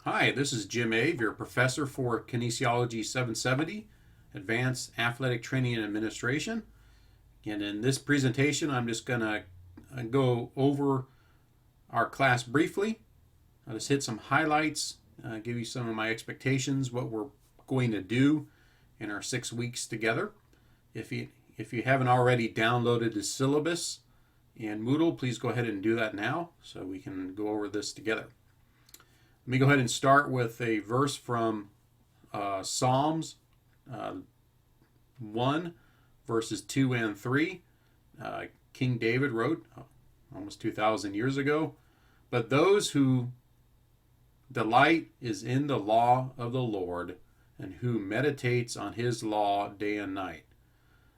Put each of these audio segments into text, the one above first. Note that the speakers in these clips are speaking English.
Hi, this is Jim Ave, your professor for Kinesiology 770, Advanced Athletic Training and Administration. And in this presentation, I'm just going to go over our class briefly. I'll just hit some highlights, give you some of my expectations, what we're going to do in our 6 weeks together. If you haven't already downloaded the syllabus in Moodle, please go ahead and do that now so we can go over this together. Let me go ahead and start with a verse from Psalms 1, verses 2 and 3. King David wrote almost 2,000 years ago, "But those who delight is in the law of the Lord, and who meditates on his law day and night.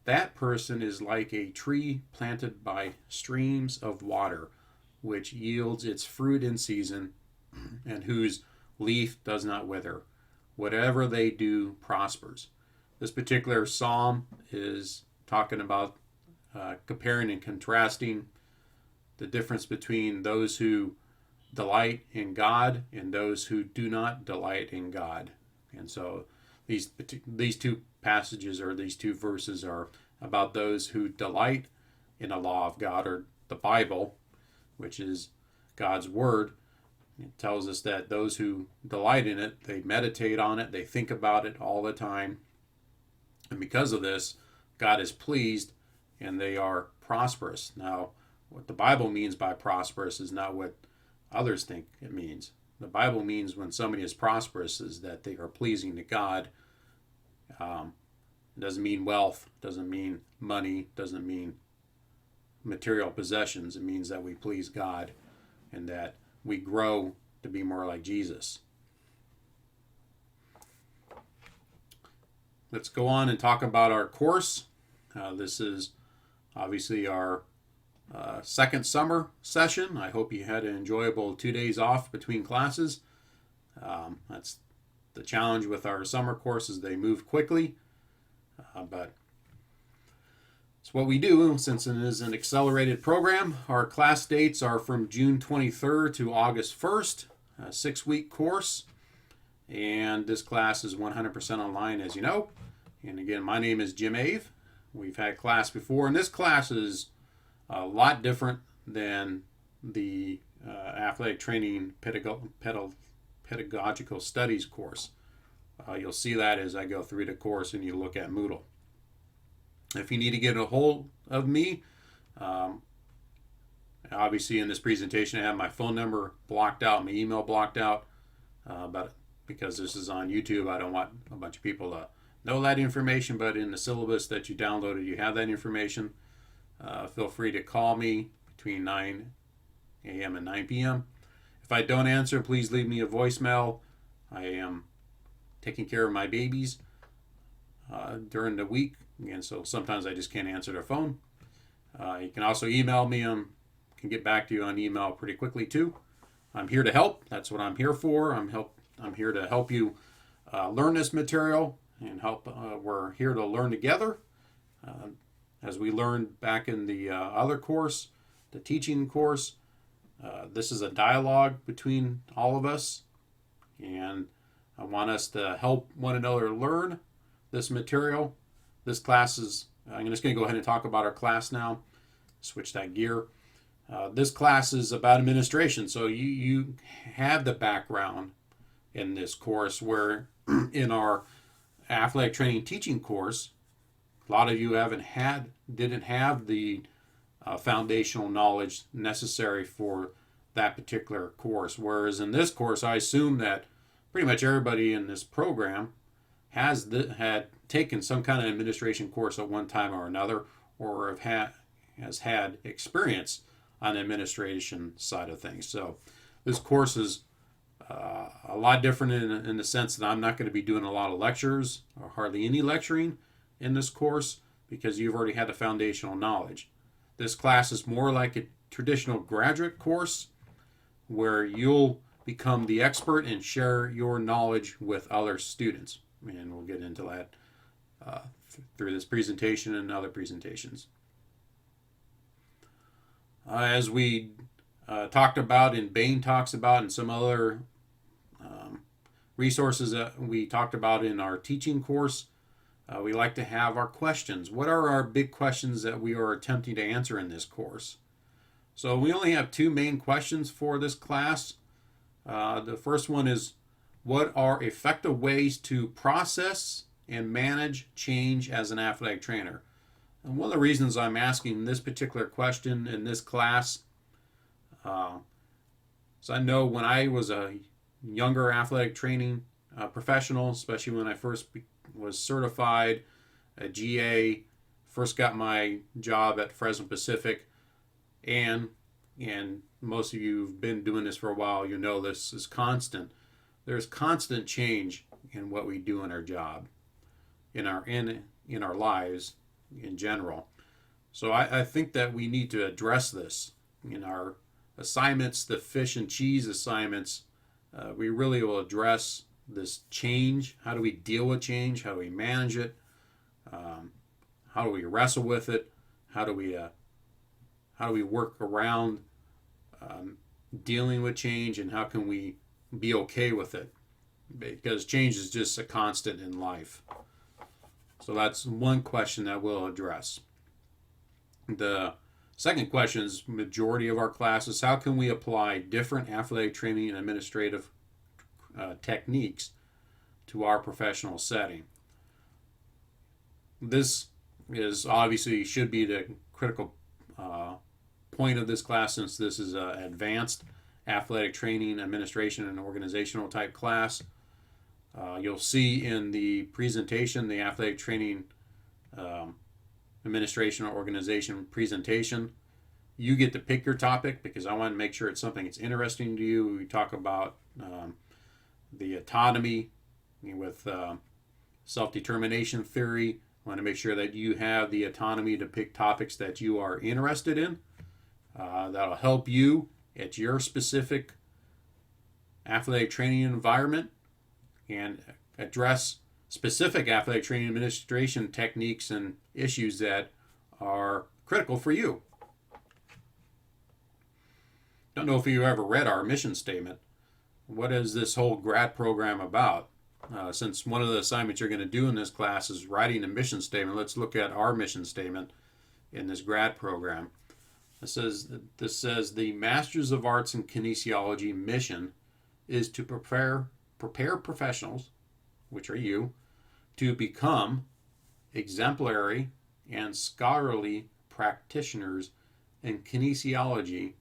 That person is like a tree planted by streams of water, which yields its fruit in season, and whose leaf does not wither. Whatever they do prospers." This particular psalm is talking about comparing and contrasting the difference between those who delight in God and those who do not delight in God. And so these two passages, or these two verses, are about those who delight in the law of God, or the Bible, which is God's word. It tells us that those who delight in it, they meditate on it, they think about it all the time. And because of this, God is pleased and they are prosperous. Now, what the Bible means by prosperous is not what others think it means. The Bible means when somebody is prosperous is that they are pleasing to God. It doesn't mean wealth, doesn't mean money, doesn't mean material possessions. It means that we please God and that we grow to be more like Jesus. Let's go on and talk about our course. This is obviously our second summer session. I hope you had an enjoyable 2 days off between classes. That's the challenge with our summer courses. They move quickly, but it's what we do since it is an accelerated program. Our class dates are from June 23rd to August 1st, a 6-week course. And this class is 100% online, as you know. And again, my name is Jim Ave. We've had class before, and this class is a lot different than the Athletic Training Pedagogical Studies course. You'll see that as I go through the course and you look at Moodle. If you need to get a hold of me, obviously in this presentation I have my phone number blocked out, my email blocked out, but because this is on YouTube, I don't want a bunch of people to know that information, but in the syllabus that you downloaded, you have that information. Feel free to call me between 9 a.m. and 9 p.m. If I don't answer, please leave me a voicemail. I am taking care of my babies during the week, and so sometimes I just can't answer their phone. You can also email me. I can get back to you on email pretty quickly too. I'm here to help. That's what I'm here for. I'm here to help you learn this material and help. We're here to learn together. As we learned back in the other course, the teaching course, this is a dialogue between all of us, and I want us to help one another learn this material. This class is, I'm just going to go ahead and talk about our class now, switch that gear. This class is about administration, so you have the background in this course, where in our athletic training teaching course, a lot of you didn't have the foundational knowledge necessary for that particular course. Whereas in this course, I assume that pretty much everybody in this program had taken some kind of administration course at one time or another, or has had experience on the administration side of things. So this course is a lot different in the sense that I'm not going to be doing a lot of lectures or hardly any lecturing in this course because you've already had the foundational knowledge. This class is more like a traditional graduate course where you'll become the expert and share your knowledge with other students. And we'll get into that through this presentation and other presentations. As we talked about, and Bain talks about, and some other resources that we talked about in our teaching course. We like to have our questions. What are our big questions that we are attempting to answer in this course? So we only have two main questions for this class. The first one is, what are effective ways to process and manage change as an athletic trainer? And one of the reasons I'm asking this particular question in this class is I know when I was a younger athletic training professional, especially when I first was certified, a GA, first got my job at Fresno Pacific, and most of you have been doing this for a while, you know this is constant. There's constant change in what we do in our job, in our lives in general. So I think that we need to address this in our assignments, the fish and cheese assignments. We really will address this change. How do we deal with change? How do we manage it? How do we wrestle with it? How do we work around dealing with change, and how can we be okay with it? Because change is just a constant in life. So that's one question that we'll address. The second question is majority of our classes. How can we apply different athletic training and administrative techniques to our professional setting? This is obviously should be the critical point of this class, since this is an advanced athletic training, administration, and organizational type class. You'll see in the presentation, the athletic training administration or organization presentation, you get to pick your topic, because I want to make sure it's something that's interesting to you. We talk about the autonomy with self-determination theory. I want to make sure that you have the autonomy to pick topics that you are interested in. That'll help you at your specific athletic training environment and address specific athletic training administration techniques and issues that are critical for you. Don't know if you ever read our mission statement. What is this whole grad program about? Since one of the assignments you're going to do in this class is writing a mission statement, let's look at our mission statement in this grad program. This says the Masters of Arts in Kinesiology mission is to prepare professionals, which are you, to become exemplary and scholarly practitioners in kinesiology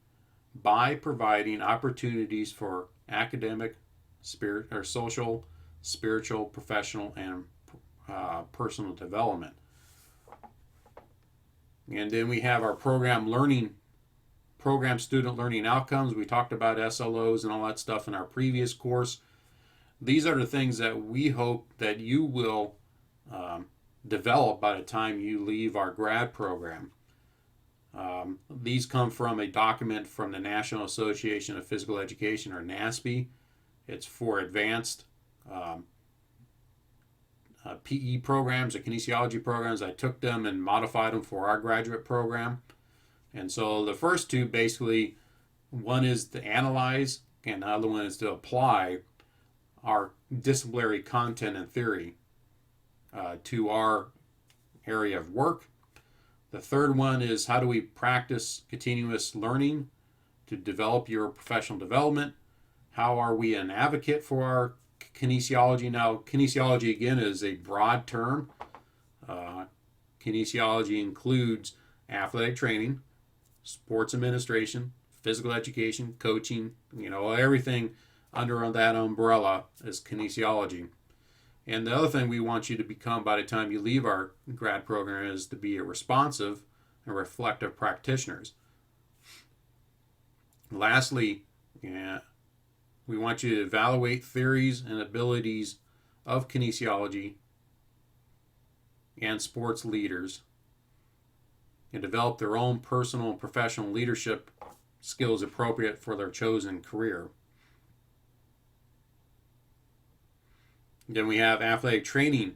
by providing opportunities for academic, social, spiritual, professional, and personal development. And then we have our program student learning outcomes. We talked about SLOs and all that stuff in our previous course. These are the things that we hope that you will develop by the time you leave our grad program. These come from a document from the National Association of Physical Education, or NASPE. It's for advanced PE programs or kinesiology programs. I took them and modified them for our graduate program. And so the first two, basically, one is to analyze and the other one is to apply our disciplinary content and theory to our area of work. The third one is, how do we practice continuous learning to develop your professional development? How are we an advocate for our kinesiology? Now, kinesiology, again, is a broad term. Kinesiology includes athletic training, sports administration, physical education, coaching, everything under that umbrella is kinesiology. And the other thing we want you to become by the time you leave our grad program is to be a responsive and reflective practitioners. Lastly, we want you to evaluate theories and abilities of kinesiology and sports leaders and develop their own personal and professional leadership skills appropriate for their chosen career. Then we have athletic training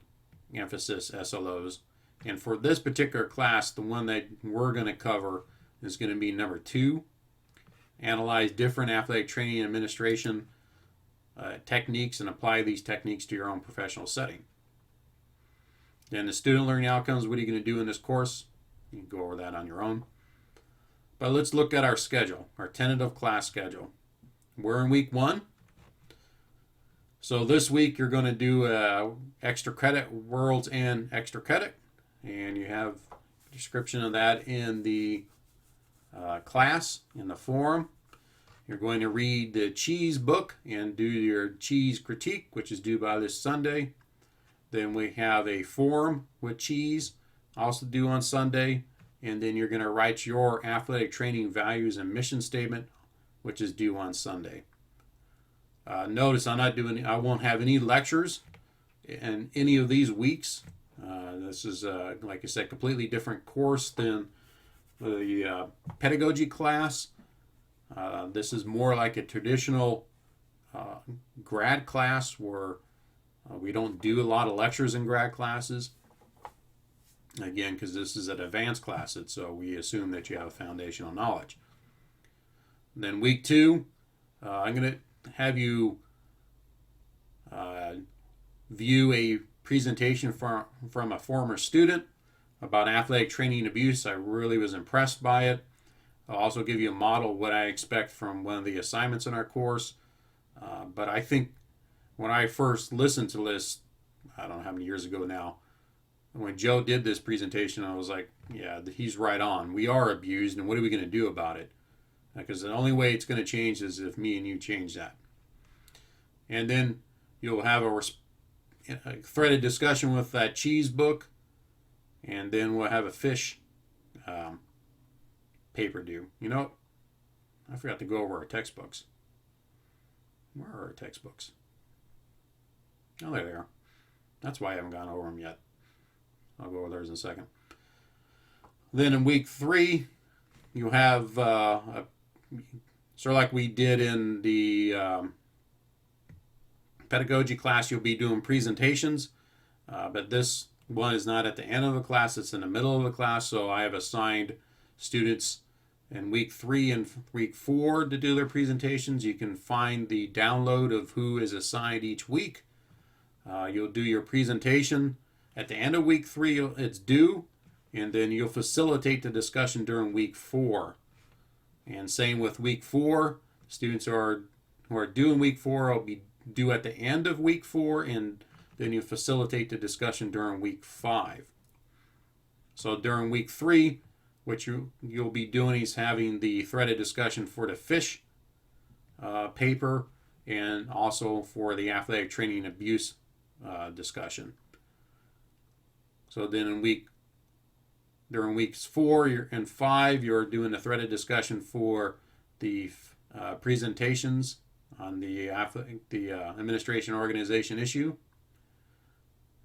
emphasis, SLOs. And for this particular class, the one that we're going to cover is going to be number 2. Analyze different athletic training and administration techniques and apply these techniques to your own professional setting. Then the student learning outcomes, what are you going to do in this course? You can go over that on your own. But let's look at our schedule, our tentative class schedule. We're in week 1. So this week you're going to do extra credit, worlds and extra credit. And you have a description of that in the class, in the forum. You're going to read the cheese book and do your cheese critique, which is due by this Sunday. Then we have a forum with cheese, also due on Sunday. And then you're going to write your athletic training values and mission statement, which is due on Sunday. Notice I won't have any lectures in any of these weeks. This is, like I said, completely different course than the pedagogy class. This is more like a traditional grad class where we don't do a lot of lectures in grad classes. Again, because this is an advanced class, so we assume that you have foundational knowledge. And then week 2, I'm going to have you view a presentation from a former student about athletic training abuse. I really was impressed by it. I'll also give you a model of what I expect from one of the assignments in our course. But I think when I first listened to this, I don't know how many years ago now, when Joe did this presentation, I was like, yeah, he's right on. We are abused, and what are we going to do about it? Because the only way it's going to change is if me and you change that. And then you'll have a threaded discussion with that cheese book, and then we'll have a fish paper due. You know, I forgot to go over our textbooks. Where are our textbooks? Oh, there they are. That's why I haven't gone over them yet. I'll go over those in a second. Then in week 3, you have, sort of like we did in the pedagogy class, you'll be doing presentations. But this one is not at the end of the class, it's in the middle of the class. So I have assigned students in week 3 and week 4 to do their presentations. You can find the download of who is assigned each week. You'll do your presentation. At the end of week 3, it's due, and then you'll facilitate the discussion during week 4. And same with week 4. Students who are due in week 4 will be due at the end of week 4, and then you facilitate the discussion during week 5. So during week 3, what you'll be doing is having the threaded discussion for the fish paper and also for the athletic training abuse discussion. So then during weeks 4 and 5, you're doing the threaded discussion for the presentations on the administration organization issue.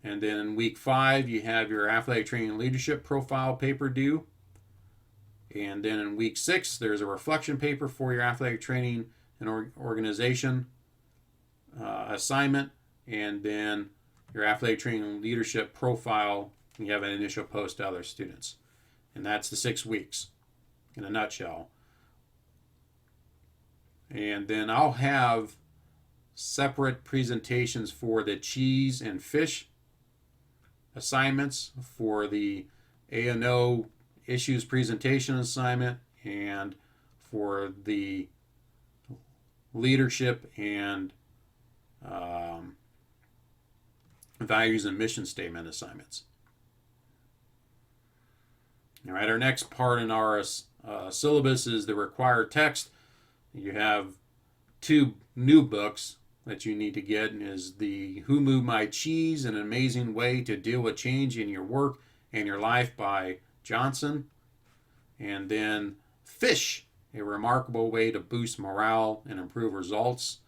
And then in week 5, you have your athletic training leadership profile paper due. And then in week 6, there's a reflection paper for your athletic training and organization assignment. And then your athletic training leadership profile, you have an initial post to other students. And that's the 6 weeks in a nutshell. And then I'll have separate presentations for the cheese and fish assignments, for the A&O issues presentation assignment, and for the leadership and values and mission statement assignments. All right, our next part in our syllabus is the required text. You have 2 new books that you need to get, and is the Who Moved My Cheese? An Amazing Way to Deal with Change in Your Work and Your Life by Johnson. And then Fish, A Remarkable Way to Boost Morale and Improve Results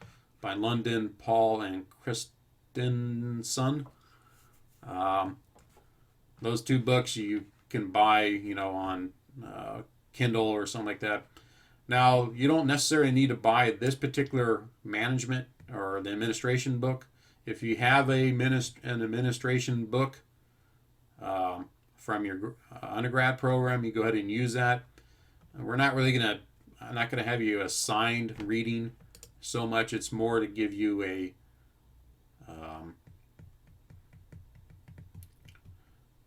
by London, Paul, and Christensen. Those 2 books you can buy, on Kindle or something like that. Now, you don't necessarily need to buy this particular management or the administration book. If you have an administration book from your undergrad program, you go ahead and use that. I'm not going to have you assigned reading so much. It's more to give you a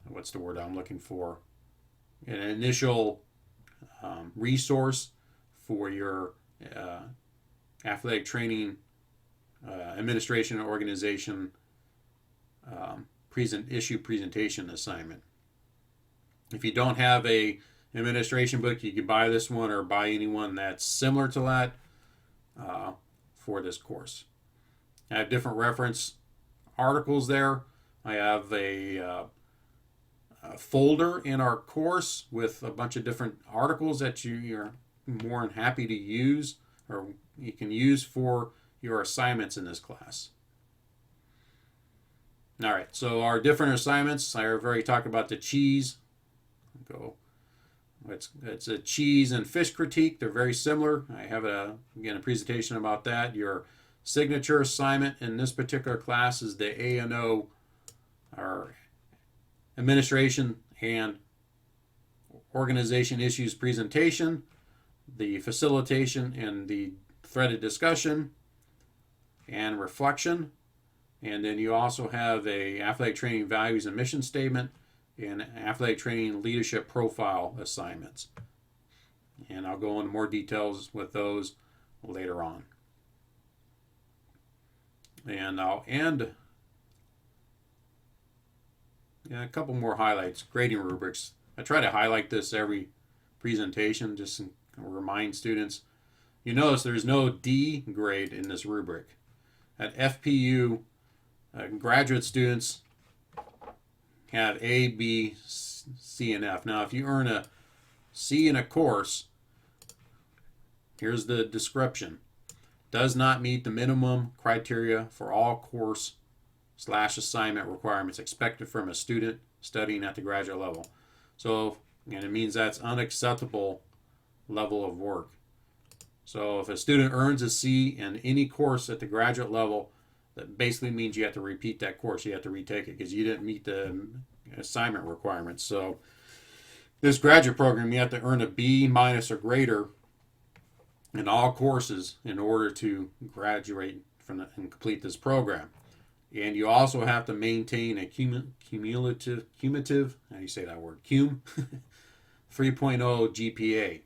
what's the word I'm looking for? An initial resource for your athletic training administration and organization presentation assignment. If you don't have a administration book, you can buy this one or buy anyone that's similar to that for this course. I have different reference articles there. I have a folder in our course with a bunch of different articles that you're more than happy to use, or you can use for your assignments in this class. All right, so our different assignments, I've already talked about the cheese. It's a cheese and fish critique. They're very similar. I have again a presentation about that. Your signature assignment in this particular class is the A&O, or Administration and Organization Issues presentation, the facilitation and the threaded discussion and reflection. And then you also have a athletic training values and mission statement and athletic training leadership profile assignments. And I'll go into more details with those later on. And I'll end a couple more highlights. Grading rubrics. I try to highlight this every presentation just to remind students. You notice there's no D grade in this rubric. At FPU, graduate students have A, B, C, and F. Now, if you earn a C in a course, here's the description. Does not meet the minimum criteria for all course/assignment requirements expected from a student studying at the graduate level. So, and it means that's unacceptable level of work. So if a student earns a C in any course at the graduate level, that basically means you have to repeat that course. You have to retake it because you didn't meet the assignment requirements. So this graduate program, you have to earn a B minus or greater in all courses in order to graduate from and complete this program. And you also have to maintain a cumulative, how do you say that word? 3.0 GPA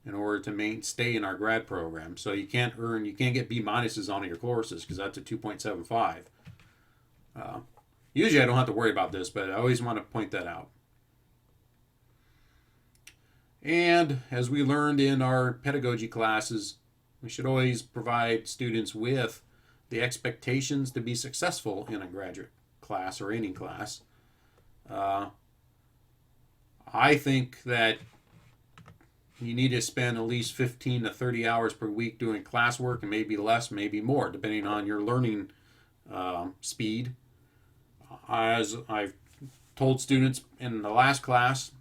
in order to stay in our grad program. So you can't get B minuses on your courses because that's a 2.75. Usually I don't have to worry about this, but I always want to point that out. And as we learned in our pedagogy classes, we should always provide students with the expectations to be successful in a graduate class or any class. I think that you need to spend at least 15 to 30 hours per week doing classwork, and maybe less, maybe more, depending on your learning speed. As I've told students in the last class,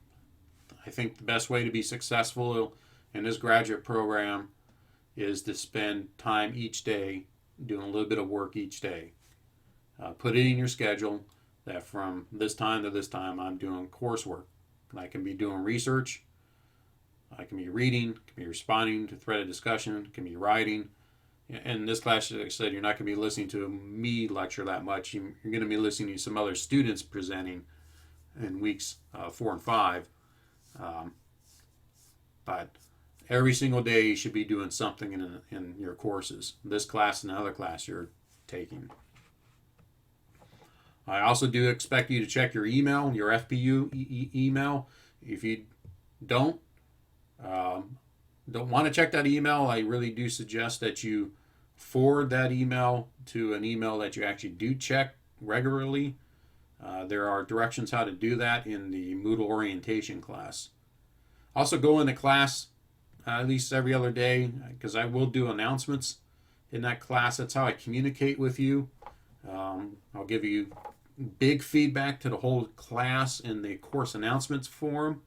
I think the best way to be successful in this graduate program is to spend time each day doing a little bit of work each day. Put it in your schedule that from this time to this time I'm doing coursework. And I can be doing research, I can be reading, can be responding to threaded discussion, can be writing. In this class, like I said, you're not going to be listening to me lecture that much. You're going to be listening to some other students presenting in weeks 4 and 5. But every single day you should be doing something in your courses. This class and another class you're taking. I also do expect you to check your email, your FPU email. If you don't want to check that email, I really do suggest that you forward that email to an email that you actually do check regularly. There are directions how to do that in the Moodle orientation class. Also go into class at least every other day because I will do announcements in that class. That's how I communicate with you. I'll give you big feedback to the whole class in the course announcements forum.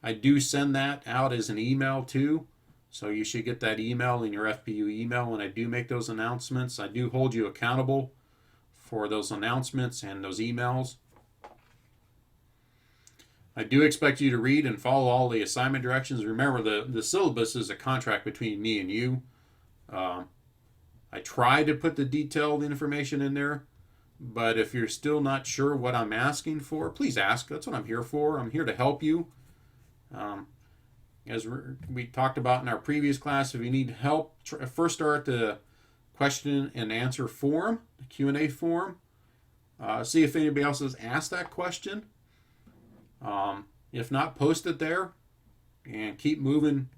I do send that out as an email too, so you should get that email in your FPU email when I do make those announcements. I do hold you accountable for those announcements and those emails. I do expect you to read and follow all the assignment directions. Remember, the syllabus is a contract between me and you. I try to put the detailed information in there, but if you're still not sure what I'm asking for, please ask. That's what I'm here for. I'm here to help you. Um, as we talked about in our previous class, if you need help, first start the question and answer form, the Q&A form. See if anybody else has asked that question. If not, post it there and keep moving.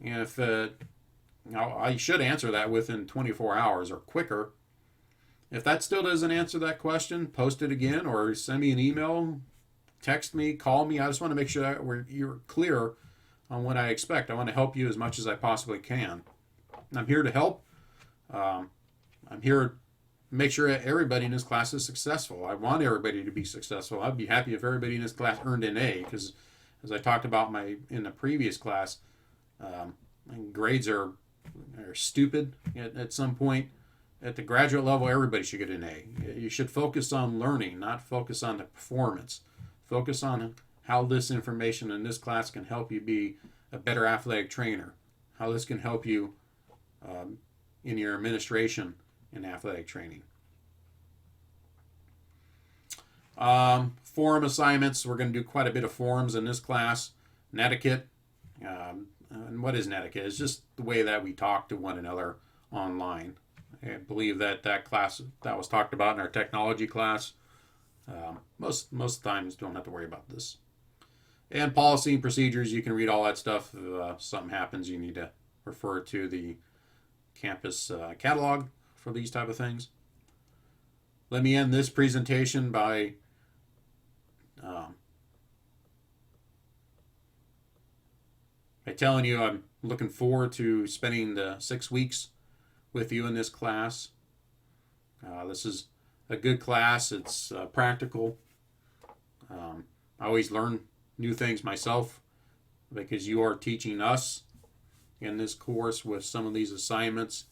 And if I should answer that within 24 hours or quicker. If that still doesn't answer that question, post it again or send me an email, text me, call me. I just want to make sure that you're clear on what I expect. I want to help you as much as I possibly can. I'm here to help. I'm here to make sure that everybody in this class is successful. I want everybody to be successful. I'd be happy if everybody in this class earned an A, because as I talked about in the previous class, grades are stupid at some point. At the graduate level, everybody should get an A. You should focus on learning, not focus on the performance. Focus on how this information in this class can help you be a better athletic trainer, how this can help you in your administration in athletic training. Forum assignments. We're going to do quite a bit of forums in this class. Netiquette. And what is netiquette? It's just the way that we talk to one another online. I believe that class that was talked about in our technology class. Most times don't have to worry about this. And policy and procedures, you can read all that stuff. If something happens, you need to refer to the campus catalog for these type of things. Let me end this presentation by telling you I'm looking forward to spending the 6 weeks with you in this class. This is a good class. It's practical. I always learn new things myself because you are teaching us in this course with some of these assignments.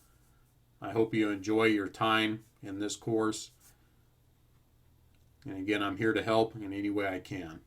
I hope you enjoy your time in this course. And again, I'm here to help in any way I can.